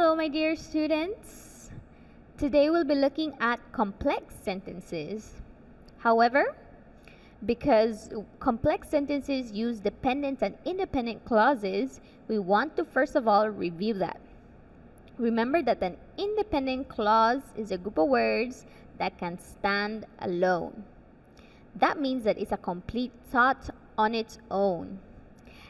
Hello, my dear students. Today we'll be looking at complex sentences. However, because complex sentences use dependent and independent clauses, we want to first of all review that. Remember that an independent clause is a group of words that can stand alone. That means that it's a complete thought on its own.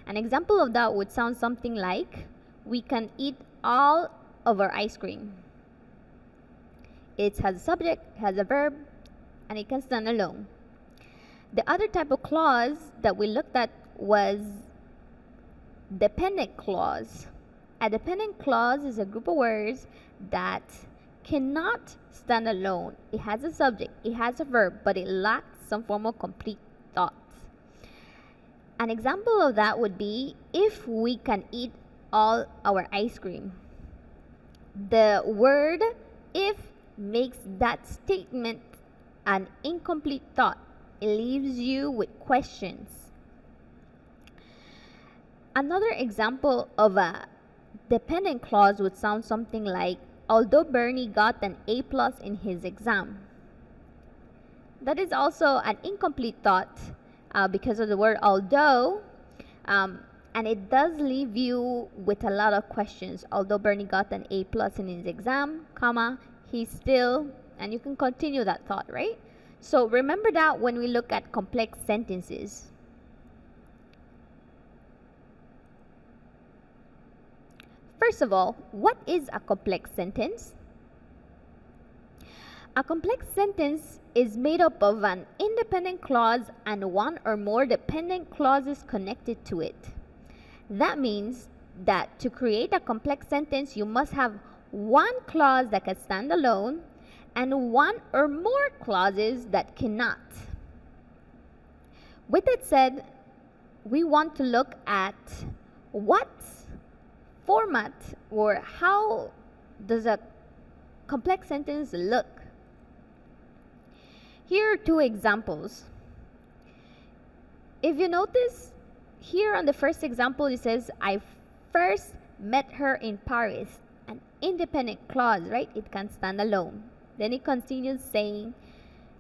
An example of that would sound something like, we can eat all of our ice cream. It has a subject, has a verb, and it can stand alone. The other type of clause that we looked at was dependent clause. A dependent clause is a group of words that cannot stand alone. It has a subject, it has a verb, but it lacks some form of complete thought. An example of that would be, if we can eat all our ice cream. The word if makes that statement an incomplete thought. It leaves you with questions. Another example of a dependent clause would sound something like, although Bernie got an A+ in his exam. That is also an incomplete thought because of the word although, and it does leave you with a lot of questions. Although Bernie got an A+ in his exam, comma, he's still, and you can continue that thought, right? So remember that when we look at complex sentences. First of all, what is a complex sentence? A complex sentence is made up of an independent clause and one or more dependent clauses connected to it. That means that to create a complex sentence, you must have one clause that can stand alone and one or more clauses that cannot. With that said, we want to look at what format or how does a complex sentence look. Here are two examples. If you notice, here on the first example, it says, I first met her in Paris. An independent clause, right? It can stand alone. Then it continues saying,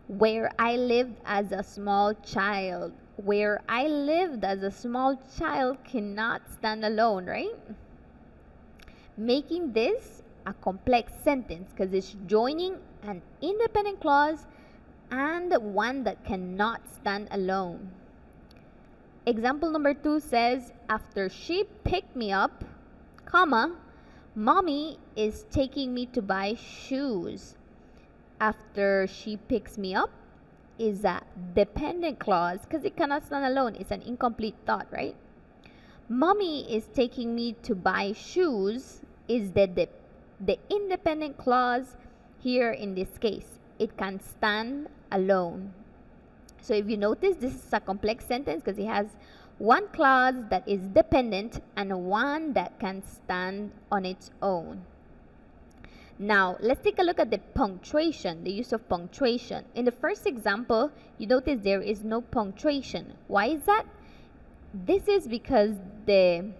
where I lived as a small child. Where I lived as a small child cannot stand alone, right? Making this a complex sentence because it's joining an independent clause and one that cannot stand alone. Example number 2 says, after she picked me up, comma, mommy is taking me to buy shoes. After she picks me up is a dependent clause because it cannot stand alone. It's an incomplete thought, right? Mommy is taking me to buy shoes is the independent clause here in this case. It can stand alone. So if you notice, this is a complex sentence because it has one clause that is dependent and one that can stand on its own. Now, let's take a look at the punctuation, the use of punctuation. In the first example, you notice there is no punctuation. Why is that? This is because the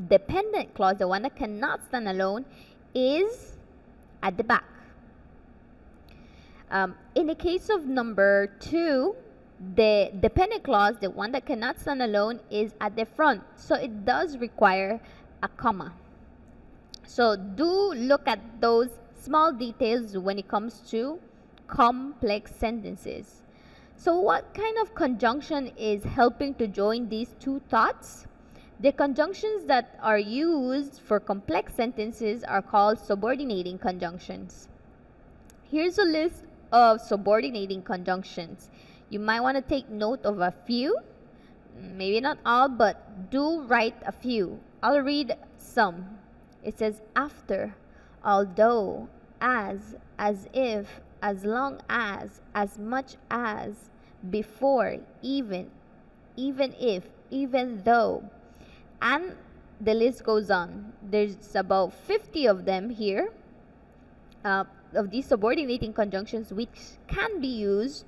dependent clause, the one that cannot stand alone, is at the back. In the case of number 2, the dependent clause, the one that cannot stand alone, is at the front. So it does require a comma. So do look at those small details when it comes to complex sentences. So what kind of conjunction is helping to join these two thoughts? The conjunctions that are used for complex sentences are called subordinating conjunctions. Here's a list of subordinating conjunctions. You might want to take note of a few, maybe not all, but do write a few. I'll read some. It says after, although, as if, as long as much as, before, even if, even though, and the list goes on. There's about 50 of them here, of these subordinating conjunctions, which can be used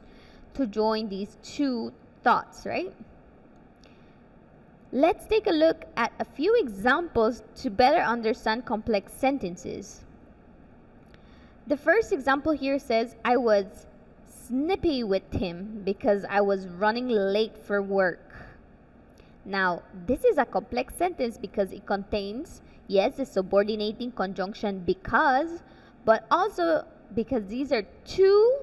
to join these two thoughts, right? Let's take a look at a few examples to better understand complex sentences. The first example here says, I was snippy with him because I was running late for work. Now, this is a complex sentence because it contains, yes, the subordinating conjunction because, but also because these are two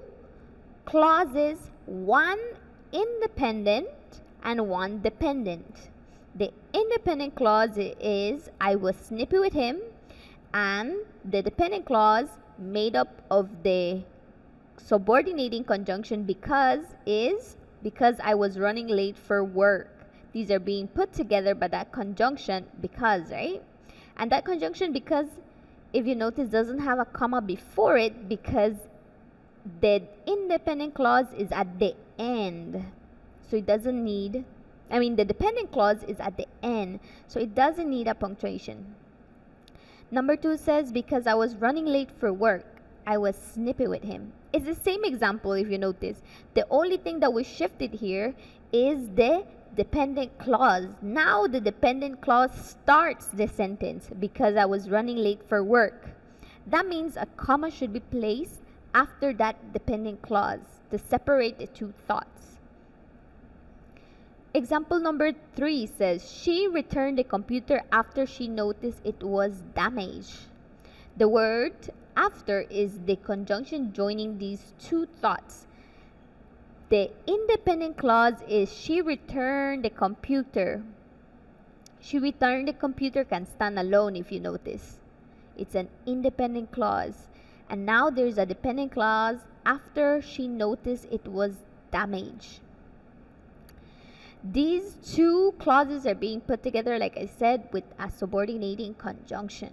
clauses, one independent and one dependent. The independent clause is I was snippy with him, and the dependent clause made up of the subordinating conjunction because is because I was running late for work. These are being put together by that conjunction because, right? And that conjunction because, if you notice, doesn't have a comma before it because the independent clause is at the end. So it doesn't need, the dependent clause is at the end, so it doesn't need a punctuation. Number 2 says, because I was running late for work, I was snippy with him. It's the same example if you notice. The only thing that we shifted here is the dependent clause. Now the dependent clause starts the sentence, because I was running late for work. That means a comma should be placed after that dependent clause to separate the two thoughts. Example number 3 says, she returned the computer after she noticed it was damaged. The word after is the conjunction joining these two thoughts. The independent clause is she returned the computer. She returned the computer can stand alone if you notice. It's an independent clause. And now there's a dependent clause after she noticed it was damaged. These two clauses are being put together, like I said, with a subordinating conjunction,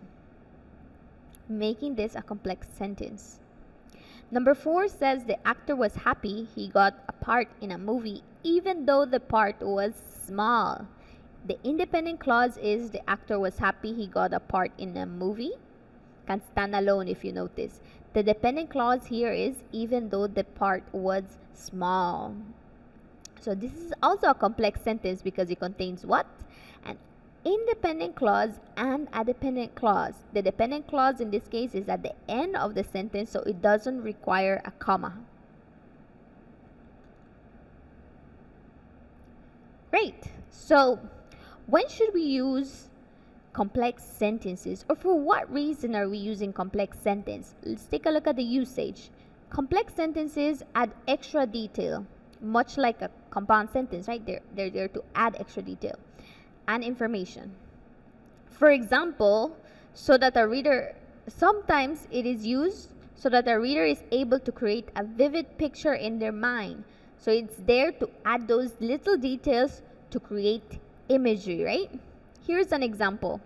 making this a complex sentence. Number 4 says the actor was happy he got a part in a movie even though the part was small. The independent clause is the actor was happy he got a part in a movie. Can stand alone if you notice. The dependent clause here is even though the part was small. So this is also a complex sentence because it contains what? An independent clause and a dependent clause. The dependent clause in this case is at the end of the sentence, so it doesn't require a comma. Great. So when should we use complex sentences, or for what reason are we using complex sentence? Let's take a look at the usage. Complex sentences add extra detail, much like a compound sentence, right? They're there to add extra detail and information. For example, sometimes it is used so that a reader is able to create a vivid picture in their mind. So it's there to add those little details to create imagery, right? Here's an example.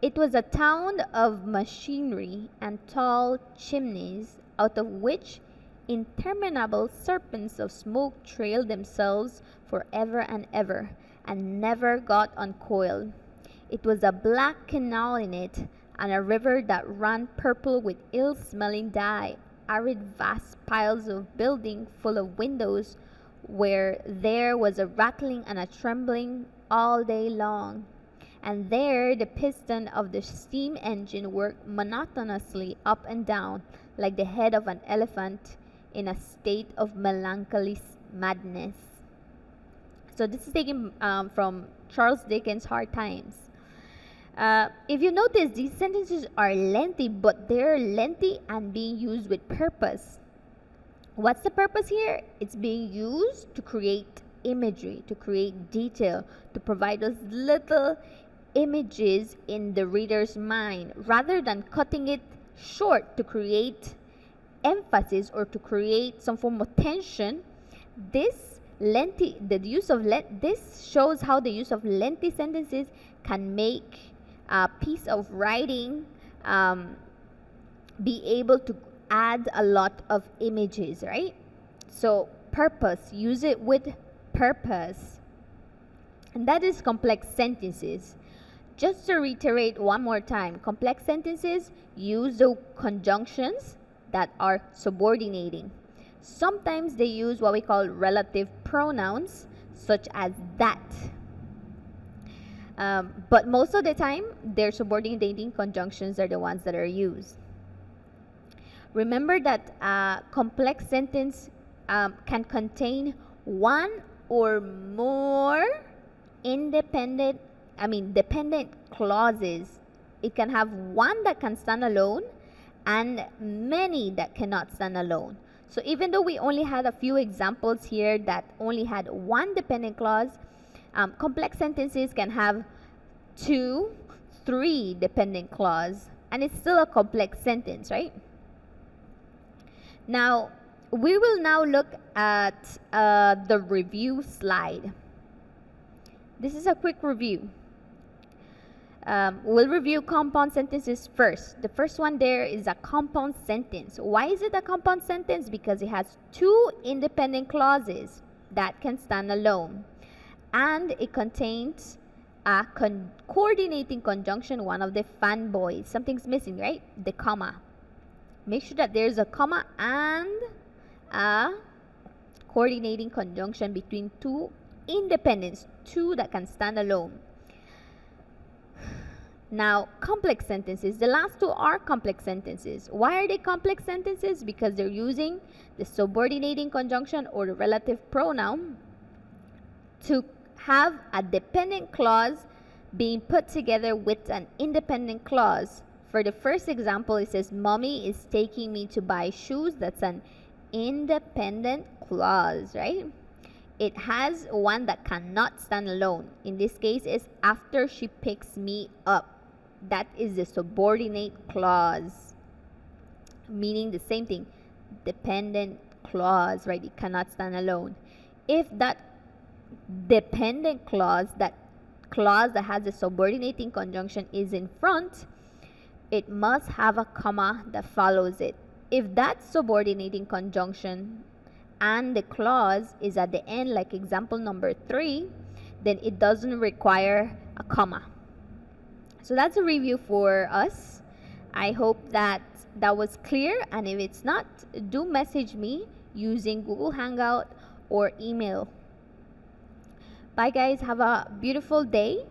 It was a town of machinery and tall chimneys, out of which interminable serpents of smoke trailed themselves forever and ever, and never got uncoiled. It was a black canal in it, and a river that ran purple with ill-smelling dye, arid vast piles of building full of windows, where there was a rattling and a trembling all day long. And there the piston of the steam engine worked monotonously up and down, like the head of an elephant in a state of melancholy madness. So this is taken from Charles Dickens' Hard Times. If you notice, these sentences are lengthy, but they're lengthy and being used with purpose. What's the purpose here? It's being used to create imagery, to create detail, to provide those little images in the reader's mind, rather than cutting it short to create emphasis or to create some form of tension. This shows how the use of lengthy sentences can make a piece of writing be able to add a lot of images, right? So purpose, use it with purpose. And that is complex sentences. Just to reiterate one more time, complex sentences use the conjunctions that are subordinating. Sometimes they use what we call relative pronouns, such as that. But most of the time, their subordinating conjunctions are the ones that are used. Remember that a complex sentence can contain one or more dependent clauses. It can have one that can stand alone and many that cannot stand alone. So even though we only had a few examples here that only had one dependent clause, complex sentences can have 2, 3 dependent clause, and it's still a complex sentence, right? Now, we will now look at the review slide. This is a quick review. We'll review compound sentences first. The first one there is a compound sentence. Why is it a compound sentence? Because it has 2 independent clauses that can stand alone. And it contains a coordinating conjunction, one of the fanboys. Something's missing, right? The comma. Make sure that there's a comma and a coordinating conjunction between 2 independents, 2 that can stand alone. Now, complex sentences. The last 2 are complex sentences. Why are they complex sentences? Because they're using the subordinating conjunction or the relative pronoun to have a dependent clause being put together with an independent clause. For the first example, it says, Mommy is taking me to buy shoes. That's an independent clause, right? It has one that cannot stand alone. In this case, it's after she picks me up. That is the subordinate clause, meaning the same thing, dependent clause, right? It cannot stand alone. If that dependent clause, that clause that has a subordinating conjunction is in front, it must have a comma that follows it. If that subordinating conjunction and the clause is at the end, like example number 3, then it doesn't require a comma. So that's a review for us. I hope that was clear, and if it's not, do message me using Google Hangout or email. Bye guys, have a beautiful day.